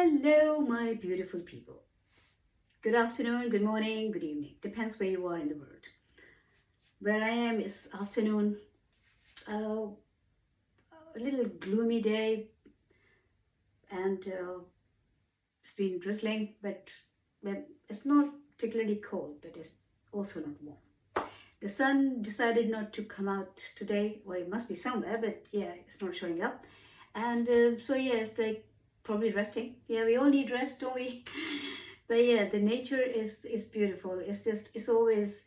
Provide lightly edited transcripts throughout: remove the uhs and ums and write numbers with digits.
Hello, my beautiful people. Good afternoon, good morning, good evening. Depends where you are in the world. Where I am is afternoon, a little gloomy day, and it's been drizzling, but well, it's not particularly cold, but it's also not warm. The sun decided not to come out today. Well, it must be somewhere, but yeah, it's not showing up. And so yeah, it's like probably resting. Yeah, we all need rest, don't we? But yeah, the nature is beautiful. It's always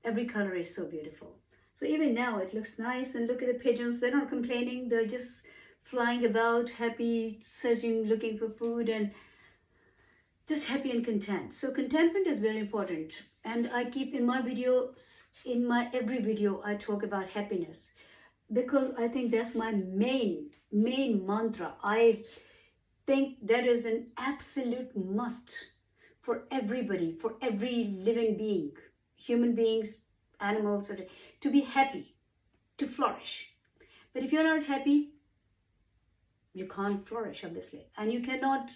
every color is so beautiful. So even now it looks nice, and look at the pigeons. They're not complaining. They're just flying about, happy, searching, looking for food, and just happy and content. So contentment is very important, and I keep in my videos, in my every video I talk about happiness, because I think that's my main mantra. I think that is an absolute must for everybody, for every living being, human beings, animals, to be happy, to flourish. But if you're not happy, you can't flourish, obviously, and you cannot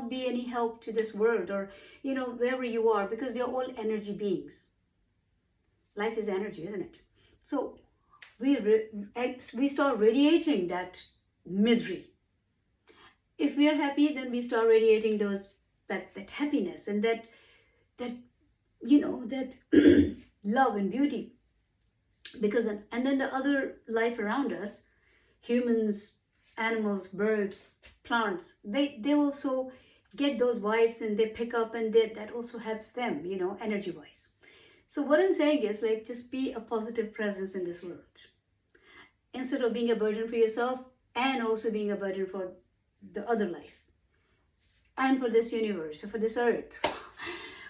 be any help to this world, or wherever you are, because we are all energy beings. Life is energy, isn't it? So we start radiating that misery. If we are happy, then we start radiating that happiness, and that that love and beauty. Because then the other life around us, humans, animals, birds, plants, they also get those vibes, and they pick up, and that also helps them, energy wise. So what I'm saying is, like, just be a positive presence in this world, instead of being a burden for yourself, and also being a burden for the other life, and for this universe, for this earth.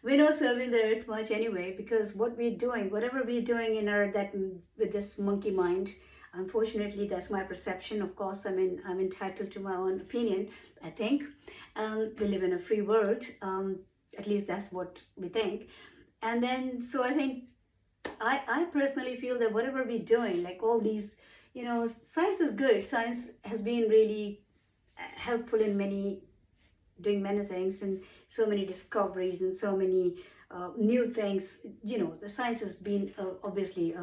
We're not serving the earth much anyway, because whatever we're doing in our that with this monkey mind, unfortunately, that's my perception. Of course, I'm entitled to my own opinion. I think we live in a free world. At least that's what we think. And then, so I think I personally feel that whatever we're doing, like all these, science is good. Science has been really helpful in doing many things, and so many discoveries, and so many new things. The science has been obviously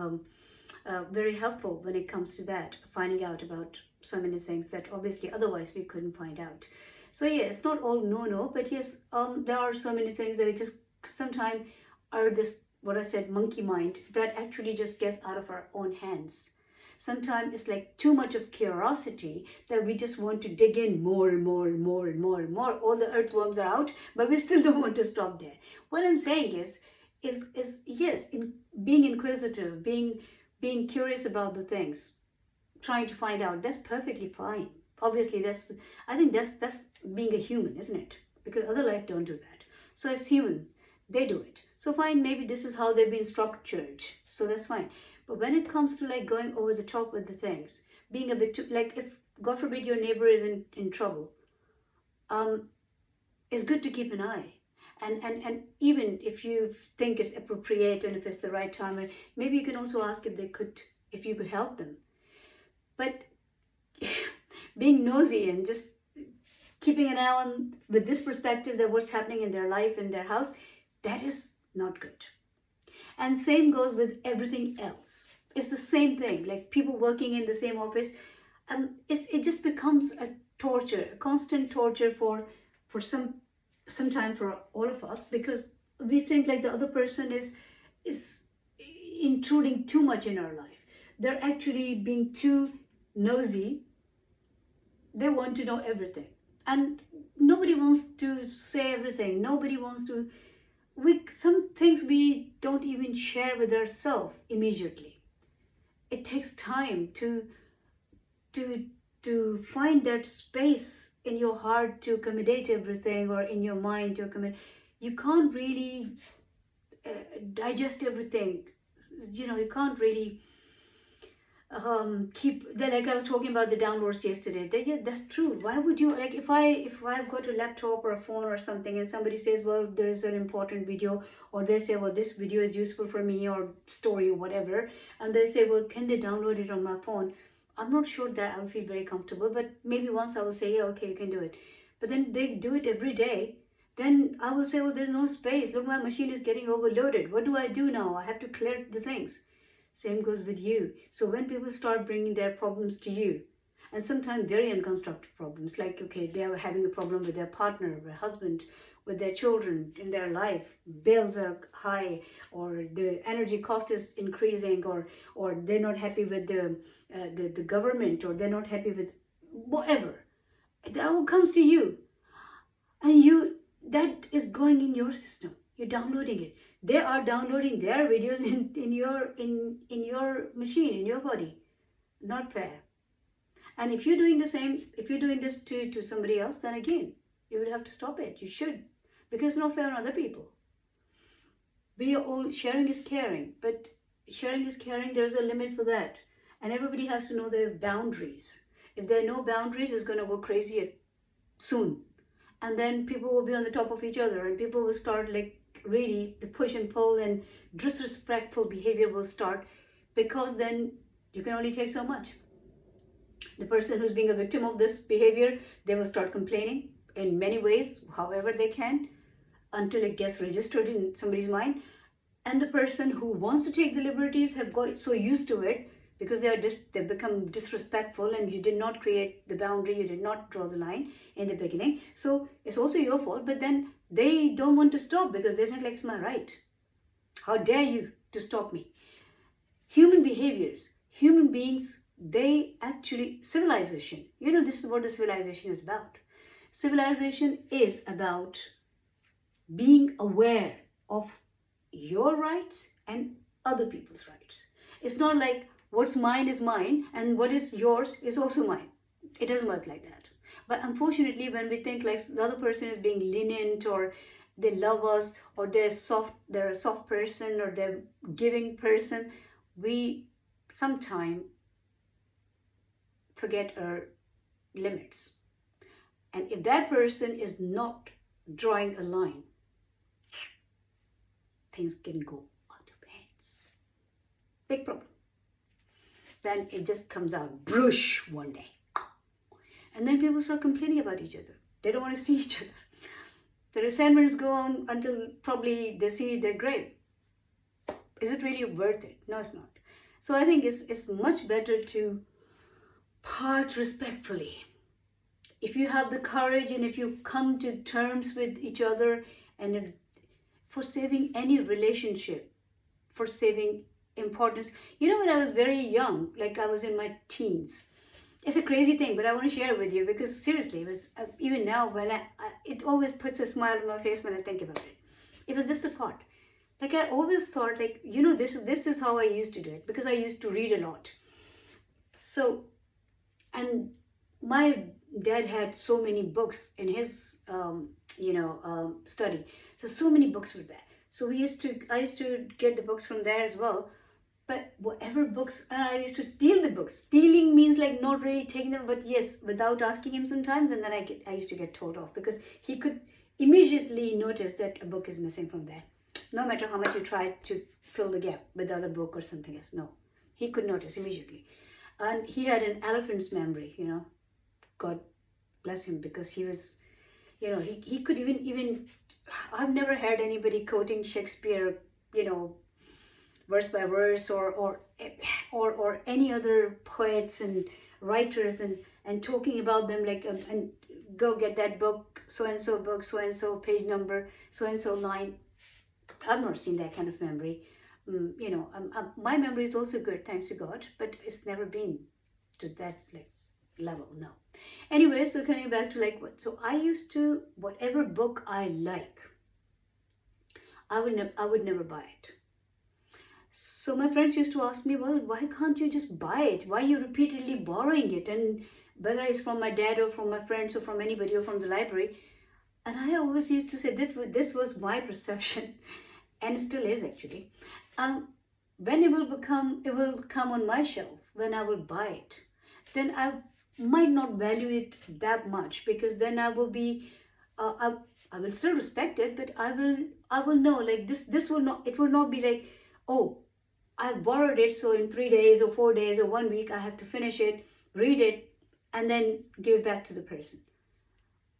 very helpful when it comes to that, finding out about so many things that obviously otherwise we couldn't find out. So yeah, it's not all no, but yes, there are so many things that it just sometimes are this, what I said, monkey mind, that actually just gets out of our own hands. Sometimes it's like too much of curiosity, that we just want to dig in more and more and more and more and more. All the earthworms are out, but we still don't want to stop there. What I'm saying is yes, in being inquisitive, being curious about the things, trying to find out, that's perfectly fine. Obviously, I think that's being a human, isn't it? Because other life don't do that. So as humans, they do it. So fine, maybe this is how they've been structured. So that's fine. But when it comes to like going over the top with the things, being a bit too, like, if God forbid your neighbor is in trouble, it's good to keep an eye. And even if you think it's appropriate, and if it's the right time, and maybe you can also ask if you could help them. But being nosy and just keeping an eye on with this perspective, that what's happening in their life, in their house, that is not good. And same goes with everything else. It's the same thing, like people working in the same office. It just becomes a torture, a constant torture for some time for all of us, because we think like the other person is intruding too much in our life. They're actually being too nosy. They want to know everything, and nobody wants to say everything. Nobody wants to. Some things we don't even share with ourselves immediately. It takes time to find that space in your heart to accommodate everything, or in your mind to accommodate. You can't really digest everything. You can't really keep like I was talking about the downloads yesterday. Yeah, that's true. Why would you, like, if I've got a laptop or a phone or something, and somebody says, well, there is an important video, or they say, well, this video is useful for me, or story or whatever, and they say, well, can they download it on my phone? I'm not sure that I'll feel very comfortable, but maybe once I will say, yeah, okay, you can do it. but then they do it every day, then I will say, oh, there's no space. Look, my machine is getting overloaded. What do I do now? I have to clear the things. Same goes with you. So when people start bringing their problems to you, and sometimes very unconstructive problems, like, okay, they are having a problem with their partner, with their husband, with their children in their life, bills are high, or the energy cost is increasing, or they're not happy with the government, or they're not happy with whatever. That all comes to you, and that is going in your system. You're downloading it. They are downloading their videos in your machine, in your body. Not fair. And if you're doing the same, if you're doing this to somebody else, then again, you would have to stop it. You should. Because it's not fair on other people. We are all, sharing is caring, but sharing is caring, there's a limit for that. And everybody has to know their boundaries. If there are no boundaries, it's going to go crazy soon. And then people will be on the top of each other, and people will start like really the push and pull, and disrespectful behavior will start, because then you can only take so much. The person who's being a victim of this behavior, they will start complaining in many ways, however they can, until it gets registered in somebody's mind. And the person who wants to take the liberties have got so used to it, because they've become disrespectful, and you did not create the boundary, you did not draw the line in the beginning. So it's also your fault, but then they don't want to stop, because they think like, it's my right. How dare you to stop me? Human behaviors, human beings, they actually, civilization, this is what the civilization is about. Civilization is about being aware of your rights and other people's rights. It's not like what's mine is mine and what is yours is also mine. It doesn't work like that. But unfortunately, when we think like the other person is being lenient, or they love us, or they're a soft person, or they're giving person, we sometimes forget our limits. And if that person is not drawing a line, things can go out of hands. Big problem. Then it just comes out, broosh, one day. And then people start complaining about each other. They don't want to see each other. The resentments go on until probably they see their grave. Is it really worth it? No, it's not. So I think it's much better to part respectfully. If you have the courage, and if you come to terms with each other, and for saving any relationship, for saving importance. When I was very young, like I was in my teens, it's a crazy thing, but I want to share it with you, because seriously, it was even now when it always puts a smile on my face when I think about it. It was just a thought. Like I always thought, like, this is how I used to do it, because I used to read a lot. So, and my dad had so many books in his study. So many books were there. So I used to get the books from there as well. But whatever books, and I used to steal the books. Stealing means like not really taking them, but yes, without asking him sometimes. And then I used to get told off, because he could immediately notice that a book is missing from there. No matter how much you try to fill the gap with other book or something else. No, he could notice immediately. And he had an elephant's memory, God bless him, because he was, he could even, I've never heard anybody quoting Shakespeare, verse by verse, or any other poets and writers, and talking about them like, and go get that book, so and so page number, so and so line. I've not seen that kind of memory. My memory is also good, thanks to God, but it's never been to that level, no. Anyway, so coming back to so I used to, whatever book I like, I would never buy it. So my friends used to ask me, well, why can't you just buy it? Why are you repeatedly borrowing it? And whether it's from my dad or from my friends or from anybody or from the library. And I always used to say this was my perception, and still is actually. When it will come on my shelf, when I will buy it, then I might not value it that much, because then I will be, I will still respect it, but I will know like this will not, it will not be like, oh, I borrowed it, so in 3 days or 4 days or 1 week, I have to finish it, read it, and then give it back to the person.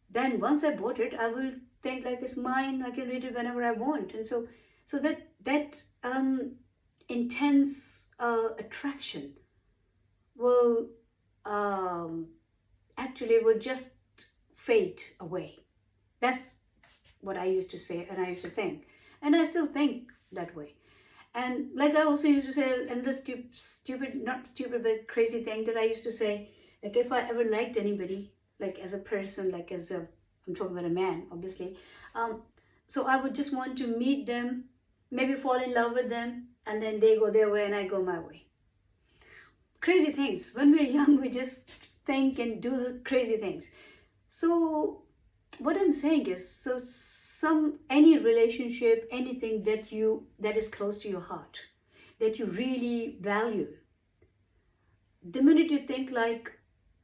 then once I bought it, I will think like it's mine. I can read it whenever I want. And so that intense attraction will actually will just fade away. That's what I used to say and I used to think. And I still think that way. And like I also used to say, and the stupid, not stupid, but crazy thing that I used to say, like if I ever liked anybody, like as a person, like as a, I'm talking about a man, obviously. So I would just want to meet them, maybe fall in love with them, and then they go their way and I go my way. Crazy things. When we're young, we just think and do the crazy things. So what I'm saying is, so any relationship, anything that is close to your heart, that you really value, the minute you think like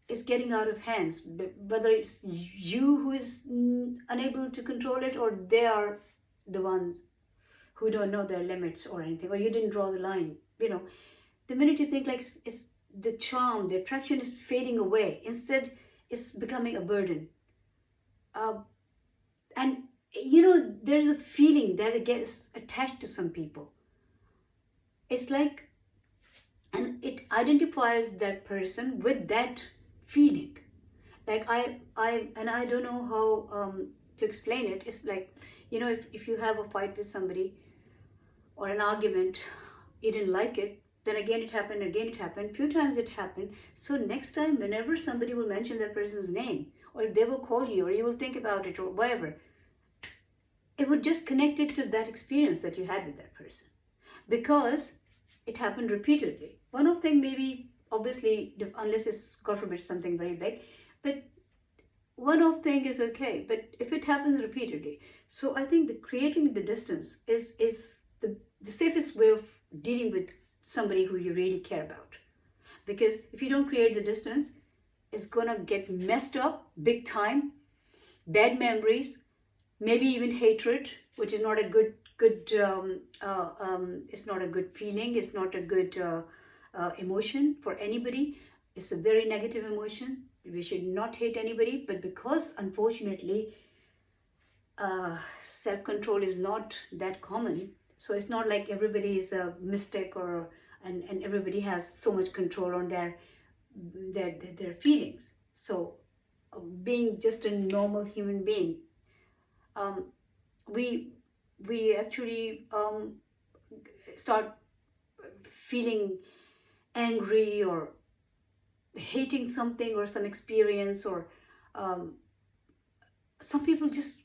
it's getting out of hands, whether it's you who is unable to control it, or they are the ones who don't know their limits or anything, or you didn't draw the line, the minute you think like it's the charm, the attraction is fading away, instead it's becoming a burden. And there's a feeling that it gets attached to some people. It's like, and it identifies that person with that feeling. Like I don't know how to explain it. It's like, if you have a fight with somebody or an argument, you didn't like it, then again it happened, few times it happened. So next time, whenever somebody will mention that person's name, or if they will call you, or you will think about it, or whatever, it would just connect it to that experience that you had with that person, because it happened repeatedly. One of thing, maybe, obviously, unless it's, God forbid, something very big, but one off thing is okay, but if it happens repeatedly, so I think creating the distance is the safest way of dealing with somebody who you really care about. Because if you don't create the distance, it's gonna get messed up big time, bad memories, maybe even hatred, which is not a good it's not a good feeling, it's not a good emotion for anybody. It's a very negative emotion. We should not hate anybody, but because unfortunately self-control is not that common, so it's not like everybody is a mystic and everybody has so much control on their feelings. So being just a normal human being, we actually start feeling angry or hating something or some experience, or some people just,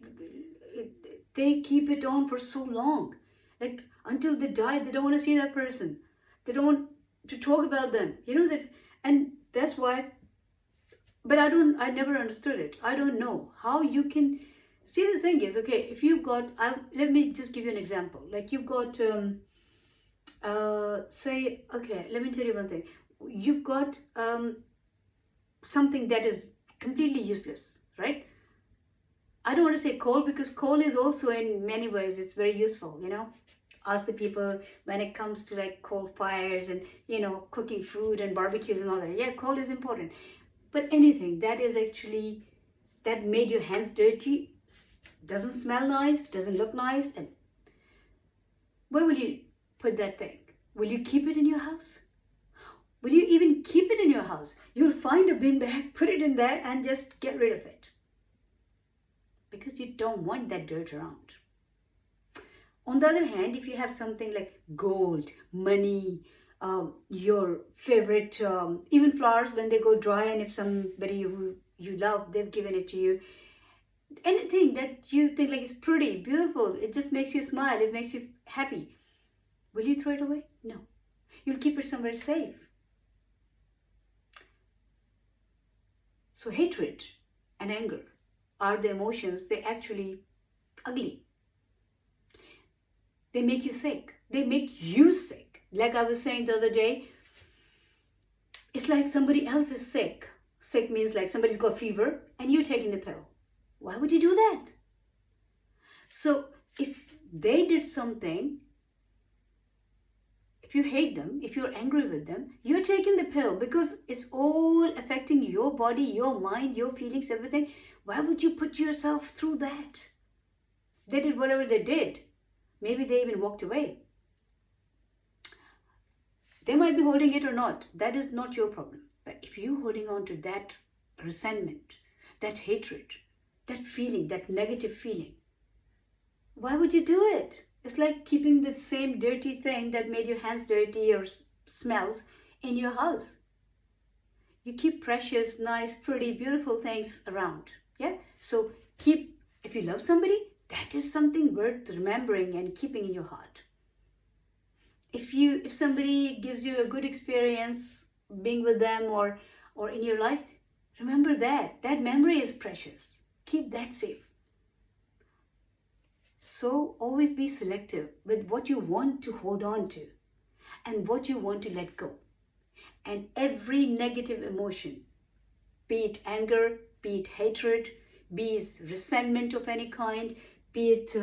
they keep it on for so long, like until they die. They don't want to see that person, they don't want to talk about them, that. And that's why, but I never understood it. I don't know how you can see. The thing is, okay, if you've got, let me just give you an example. Like you've got say, okay, let me tell you one thing. You've got something that is completely useless, right? I don't want to say coal, because coal is also, in many ways, it's very useful, Ask the people when it comes to like coal fires and, cooking food and barbecues and all that. Yeah, coal is important. But anything that is actually, that made your hands dirty, doesn't smell nice, doesn't look nice, and where will you put that thing? Will you keep it in your house? Will you even keep it in your house? You'll find a bin bag, put it in there, and just get rid of it. Because you don't want that dirt around. On the other hand, if you have something like gold, money, your favorite, even flowers when they go dry, and if somebody who you love, they've given it to you, anything that you think like is pretty, beautiful, it just makes you smile, it makes you happy, will you throw it away? No. You'll keep it somewhere safe. So hatred and anger are the emotions. They actually ugly. They make you sick. They make you sick. Like I was saying the other day, it's like somebody else is sick. Sick means like somebody's got fever and you're taking the pill. Why would you do that? So if they did something, if you hate them, if you're angry with them, you're taking the pill because it's all affecting your body, your mind, your feelings, everything. Why would you put yourself through that? They did whatever they did. Maybe they even walked away. They might be holding it or not. That is not your problem. But if you're holding on to that resentment, that hatred, that feeling, that negative feeling, why would you do it? It's like keeping the same dirty thing that made your hands dirty or smells in your house. You keep precious, nice, pretty, beautiful things around. Yeah? So if you love somebody, that is something worth remembering and keeping in your heart. If somebody gives you a good experience being with them or in your life, remember that. That memory is precious. Keep that safe. So always be selective with what you want to hold on to and what you want to let go. And every negative emotion, be it anger, be it hatred, be it resentment of any kind, be it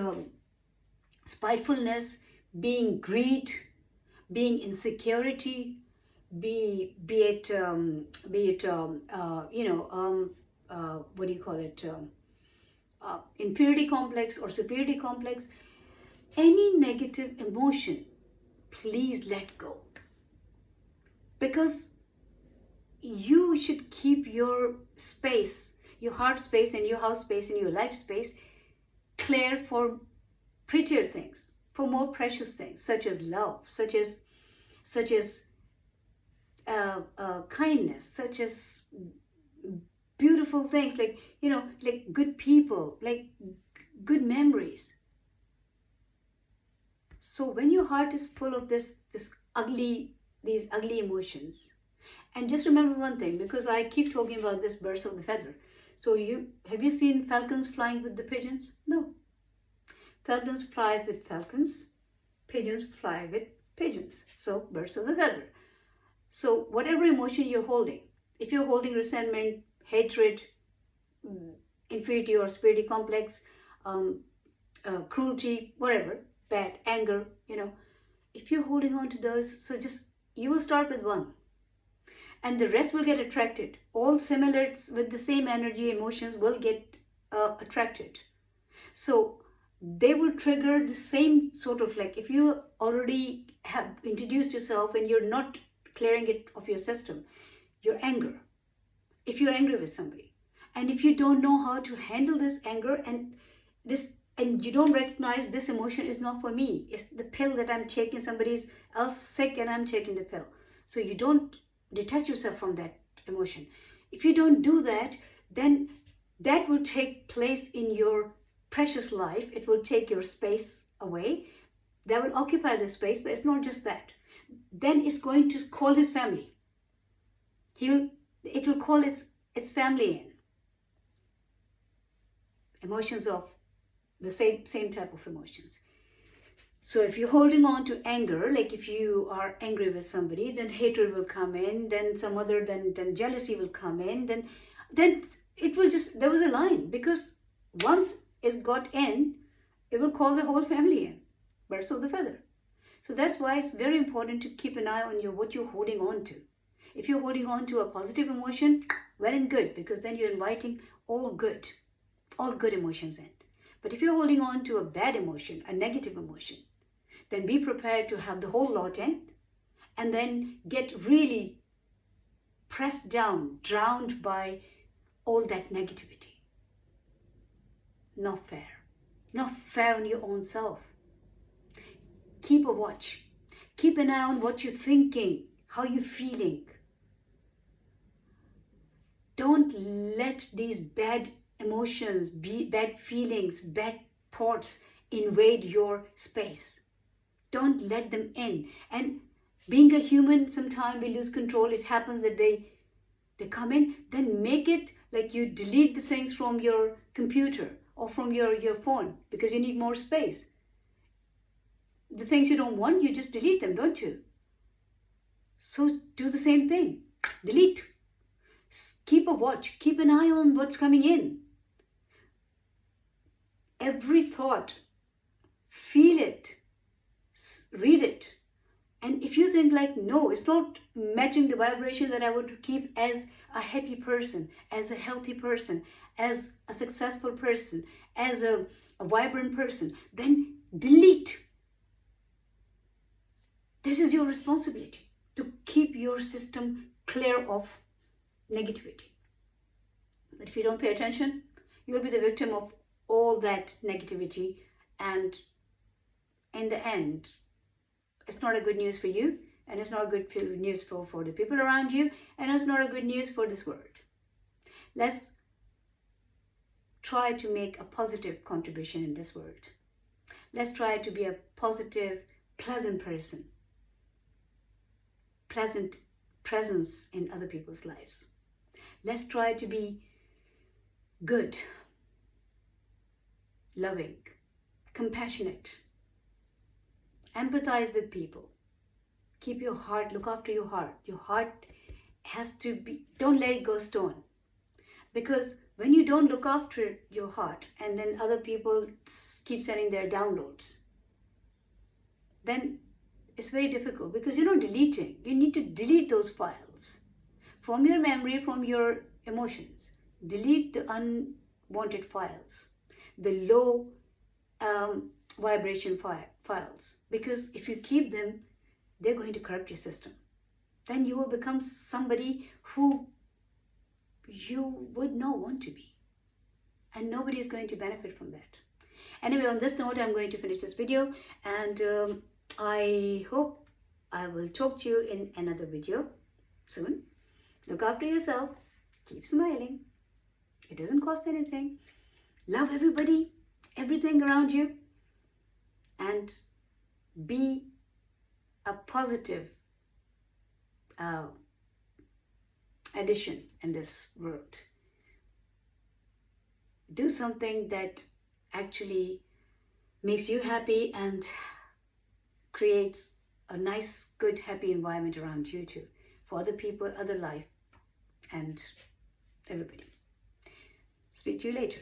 spitefulness, being greed, being insecurity, be it what do you call it, inferiority complex or superiority complex, any negative emotion, please let go. Because you should keep your space, your heart space and your house space and your life space clear for prettier things, for more precious things, such as love, such as kindness, such as beautiful things, like good people, like good memories. So when your heart is full of these ugly emotions, and just remember one thing, because I keep talking about this birds of the feather. So have you seen falcons flying with the pigeons? No. Falcons fly with falcons, pigeons fly with pigeons. So birds of the feather. So whatever emotion you're holding, if you're holding resentment, hatred, inferiority or superiority complex, cruelty, whatever, bad, anger, if you're holding on to those, so you will start with one. And the rest will get attracted. All similar with the same energy, emotions will get attracted. So they will trigger the same sort of, like if you already have introduced yourself and you're not clearing it off your system, your anger. If you're angry with somebody, and if you don't know how to handle this anger and you don't recognize this emotion is not for me, it's the pill that I'm taking, somebody's else sick and I'm taking the pill. So you don't detach yourself from that emotion. If you don't do that, then that will take place in your precious life. It will take your space away. That will occupy the space, but it's not just that. Then it's going to call his family. It will call its family in. Emotions of the same type of emotions. So if you're holding on to anger, like if you are angry with somebody, then hatred will come in, then then jealousy will come in, then it will just, there was a line, because once it's got in, it will call the whole family in. Birds of the feather. So that's why it's very important to keep an eye on what you're holding on to. If you're holding on to a positive emotion, well and good, because then you're inviting all good emotions in. But if you're holding on to a bad emotion, a negative emotion, then be prepared to have the whole lot in, and then get really pressed down, drowned by all that negativity. Not fair. Not fair on your own self. Keep a watch. Keep an eye on what you're thinking, how you're feeling. Don't let these bad emotions, bad feelings, bad thoughts invade your space. Don't let them in. And being a human, sometimes we lose control. It happens that they come in. Then make it like you delete the things from your computer or from your phone, because you need more space. The things you don't want, you just delete them, don't you? So do the same thing. Delete. Keep a watch. Keep an eye on what's coming in. Every thought, feel it, read it, And if you think like, no, it's not matching the vibration that I want to keep as a happy person, as a healthy person, as a successful person, as a vibrant person, then delete. This is your responsibility to keep your system clear of negativity. But if you don't pay attention, you'll be the victim of all that negativity, and in the end, it's not a good news for you, and it's not good news for the people around you, and it's not a good news for this world. Let's try to make a positive contribution in this world. Let's try to be a positive, pleasant person, pleasant presence in other people's lives. Let's try to be good, loving, compassionate, empathize with people. Keep your heart, look after your heart. Your heart has to be, don't let it go stone. Because when you don't look after your heart and then other people keep sending their downloads, then it's very difficult, because you're not deleting. You need to delete those files from your memory, from your emotions. Delete the unwanted files, the low vibration files, because if you keep them, they're going to corrupt your system. Then you will become somebody who you would not want to be, and nobody is going to benefit from that. Anyway, on this note, I'm going to finish this video, and I hope I will talk to you in another video soon. Look after yourself, keep smiling. It doesn't cost anything. Love everybody, everything around you, and be a positive addition in this world. Do something that actually makes you happy and creates a nice, good, happy environment around you too, for other people, other life, and everybody. Speak to you later.